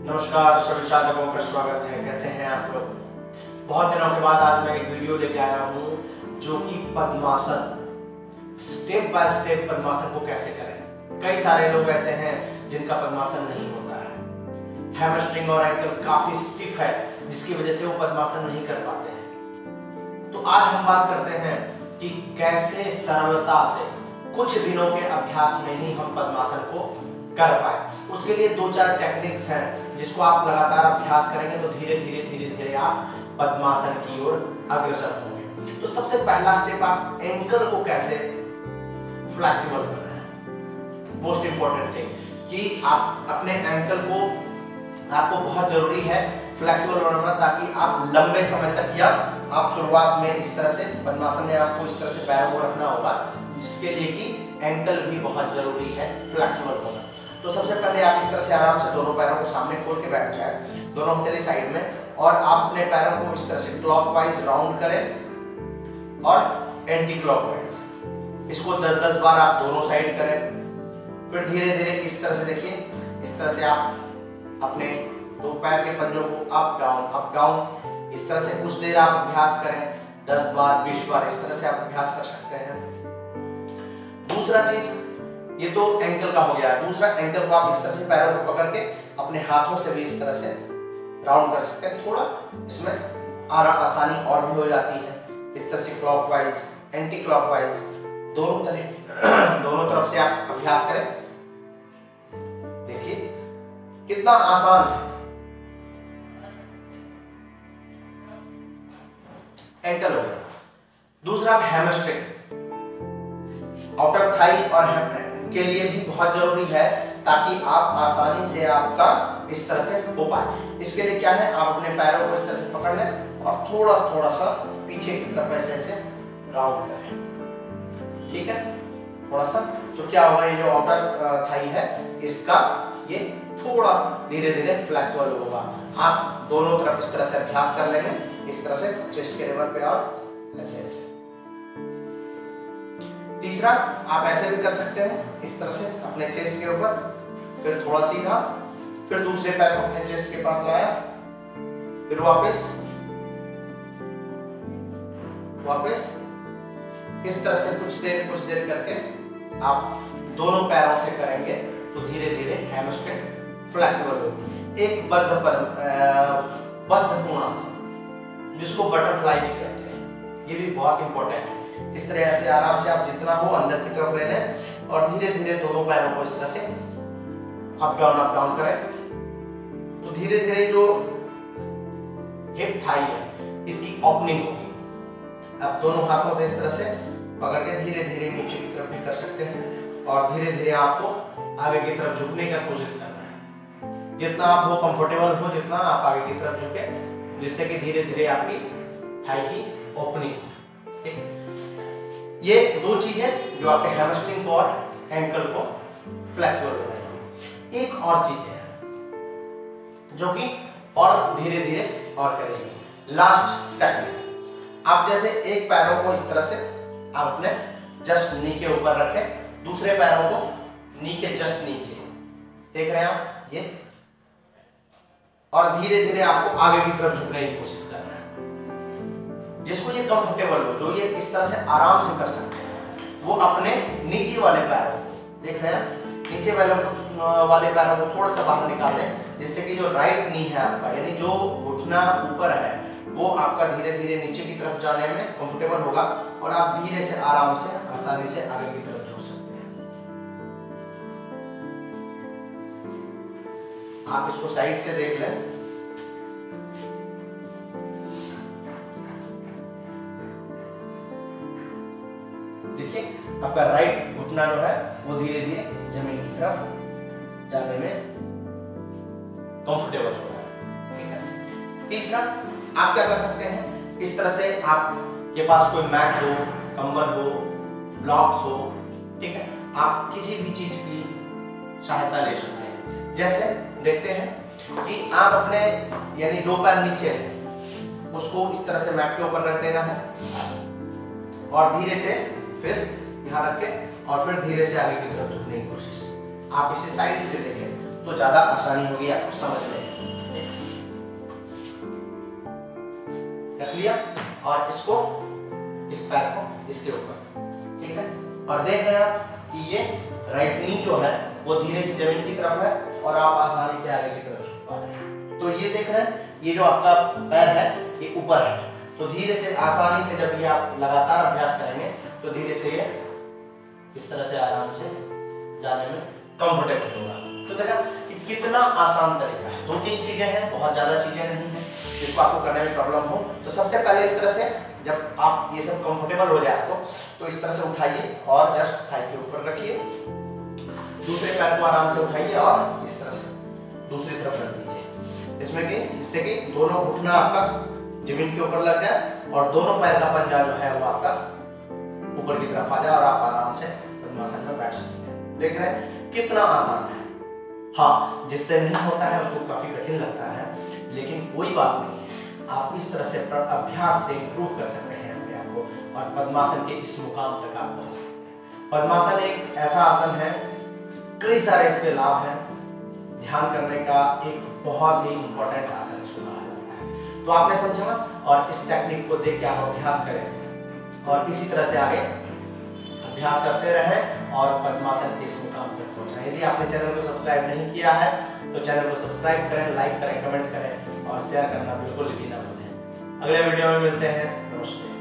नमस्कार सभी साधकों का स्वागत है। कैसे हैं आप लोग? बहुत दिनों के बाद आज मैं एक वीडियो लेके आया हूँ जो कि पद्मासन, स्टेप बाय स्टेप पद्मासन को कैसे करें। कई सारे लोग ऐसे हैं जिनका पद्मासन नहीं होता है, हैमस्ट्रिंग और एंकल काफी स्टिफ है जिसकी वजह से वो पद्मासन नहीं कर पाते हैं। तो आज हम बात करते हैं कि कैसे सरलता से कुछ दिनों के अभ्यास में ही हम पद्मासन को कर पाए। उसके लिए दो चार टेक्निक्स हैं जिसको आप लगातार अभ्यास करेंगे तो धीरे धीरे आप पद्मासन की ओर अग्रसर होंगे। तो सबसे पहला स्टेप, आप एंकल को कैसे फ्लेक्सिबल कर रहे हैं। मोस्ट इंपॉर्टेंट थिंग कि आप अपने एंकल को, आपको बहुत जरूरी है फ्लेक्सिबल बनाना, ताकि आप लंबे समय तक, या आप शुरुआत में इस तरह से पद्मासन में आपको इस तरह से पैरों को रखना होगा, जिसके लिए कि एंकल भी बहुत जरूरी है फ्लेक्सिबल होना। तो सबसे पहले आप इस तरह से आराम से दोनों पैरों को सामने खोल के बैठ जाए, दोनों हथेली साइड में, और आप अपने पैरों को इस तरह से क्लॉकवाइज राउंड करें और एंटी क्लॉकवाइज। इसको 10-10 बार आप दोनों साइड करें। फिर धीरे धीरे इस तरह से देखिए, इस तरह से आप अपने दो पैर के पंजों को अप डाउन इस तरह से कुछ देर आप अभ्यास करें। 10 बार 20 बार इस तरह से आप अभ्यास कर सकते हैं। दूसरा चीज, ये तो एंकल का हो गया। दूसरा, एंकल को आप इस तरह से पैरों को पकड़ के अपने हाथों से भी इस तरह से राउंड कर सकते हैं। थोड़ा इसमें आसानी और भी हो जाती है। इस तरह से क्लॉकवाइज, एंटी क्लॉकवाइज, दोनों तरफ से आप अभ्यास करें। देखिए कितना आसान है। एंकल हो गया। दूसरा, हैमस्ट्रिंग, आउटर थाई और के लिए भी बहुत जरूरी है, ताकि आप आसानी से आपका इस तरह से हो पाए। इसके लिए क्या है, आप अपने पैरों को इस तरह से पकड़ लें और थोड़ा सा पीछे की तरफ ऐसे राउंड करें। ठीक है, थोड़ा सा। तो क्या होगा, ये जो आउटर थाई है इसका ये थोड़ा धीरे धीरे फ्लेक्सिबल होगा। आप दोनों तरफ इस तरह से अभ्यास कर लेंगे, इस तरह से चेस्ट के लेवल पे और ऐसे। तीसरा, आप ऐसे भी कर सकते हैं, इस तरह से अपने चेस्ट के ऊपर, फिर थोड़ा सीधा, फिर दूसरे पैर को अपने चेस्ट के पास लाया, फिर वापस इस तरह से कुछ देर करके आप दोनों पैरों से करेंगे तो धीरे धीरे हैमस्ट्रिंग फ्लेक्सिबल होगी। एक बद्ध कोणासन, जिसको बटरफ्लाई भी कहते हैं, ये भी बहुत इंपॉर्टेंट है। इस तरह से आराम से आप जितना हो अंदर की तरफ ले लें और धीरे धीरे दोनों पैरों को इस तरह से अप डाउन करें। तो धीरे धीरे जो हिप थाई है इसकी ओपनिंग होगी। आप दोनों हाथों से इस तरह से पकड़ के धीरे धीरे नीचे की तरफ भी कर सकते हैं, और धीरे धीरे आपको आगे की तरफ झुकने का कोशिश करना है। जितना आप हो कंफर्टेबल हो, जितना आप आगे की तरफ झुके, जिससे कि धीरे धीरे आपकी थाई की ओपनिंग हो। ठीक, ये दो चीजें जो आपके हैमस्ट्रिंग को और एंकल को फ्लेक्सिबल बनाएंगे। एक और चीज है जो कि और धीरे धीरे और करेंगे, लास्ट टेक्निक। आप जैसे एक पैरों को इस तरह से आप अपने जस्ट नी के ऊपर रखें, दूसरे पैरों को नी के जस्ट नीचे, देख रहे हैं आप ये, और धीरे धीरे आपको आगे की तरफ झुकने की कोशिश करना है। जिसको ये कंफर्टेबल हो, जो ये इस तरह से आराम से कर सकते हैं, वो अपने नीचे वाले पैरों को, देख रहे हैं, नीचे वाले पैरों को थोड़ा सा बाहर निकाल दें, जिससे कि जो राइट नी है आपका, यानी जो घुटना ऊपर है, वो आपका धीरे धीरे नीचे की तरफ जाने में कंफर्टेबल होगा, और आप धीरे से आराम से आसानी से आगे की तरफ झुक सकते हैं। आप इसको साइड से देख लें। देखिए आपका राइट घुटना जो है वो धीरे धीरे जमीन की तरफ जाने में कंफर्टेबल होता है। ठीक है। तीसरा, आप क्या कर सकते हैं, इस तरह से आपके पास कोई मैट हो, कंबल हो, ब्लॉक्स हो, ठीक है, आप किसी भी चीज की सहायता ले सकते हैं। जैसे देखते हैं कि आप अपने, यानी जो पैर नीचे है उसको इस तरह से मैट के ऊपर रख देना है, और धीरे से फिर यहाँ रख के, और फिर धीरे से आगे की तरफ झुकने की कोशिश। आप इसे साइड से देखें, तो ज्यादा आसानी होगी आपको समझने में। रख लिया और इसको इस पैर को इसके ऊपर, ठीक है। और देख रहे हैं आप कि ये राइट नी जो है वो धीरे से जमीन की तरफ है और आप आसानी से आगे की तरफ झुक पा रहे हैं। तो ये देख रहे हैं ये जो आपका पैर है ये ऊपर है, तो धीरे से आसानी से जब ये आप लगातार अभ्यास करेंगे तो धीरे से ये इस तरह से आराम से जाने में कंफर्टेबल होगा। तो देखा कि कितना आसान तरीका है। 2-3 चीजें हैं, बहुत ज्यादा चीजें नहीं है जिसको आपको करने में प्रॉब्लम हो। तो सबसे पहले इस तरह से जब आप ये सब कंफर्टेबल हो जाए आपको, तो इस तरह से उठाइए और जस्ट थाई के ऊपर रखिए, दूसरे पैर को आराम से उठाइए और इस तरह से दूसरी तरफ रख दीजिए, इसमें कि जिससे कि दोनों घुटना आपका जमीन के ऊपर लग जाए और दोनों पैर का पंजा जो है वो आपका ऊपर की तरफ आ जाए और आप आराम से पद्मासन में बैठ सकते हैं। देख रहे हैं कितना आसान है। हाँ, जिससे नहीं होता है उसको काफी कठिन लगता है, लेकिन कोई बात नहीं है, आप इस तरह से अभ्यास से इंप्रूव कर सकते हैं अपने आप को और पद्मासन के इस मुकाम तक आप पहुंच सकते हैं। पद्मासन एक ऐसा आसन है, कई सारे इसके लाभ हैं। ध्यान करने का एक बहुत ही इंपॉर्टेंट आसन इसको कहा जाता है। तो आपने समझा, और इस टेक्निक को देख के आप अभ्यास करें और इसी तरह से आगे अभ्यास करते रहें और पद्मासन के इस मुकाम तक पहुंचे। यदि आपने चैनल को सब्सक्राइब नहीं किया है तो चैनल को सब्सक्राइब करें, लाइक करें, कमेंट करें और शेयर करना बिल्कुल भी ना भूलें। अगले वीडियो में मिलते हैं। नमस्ते।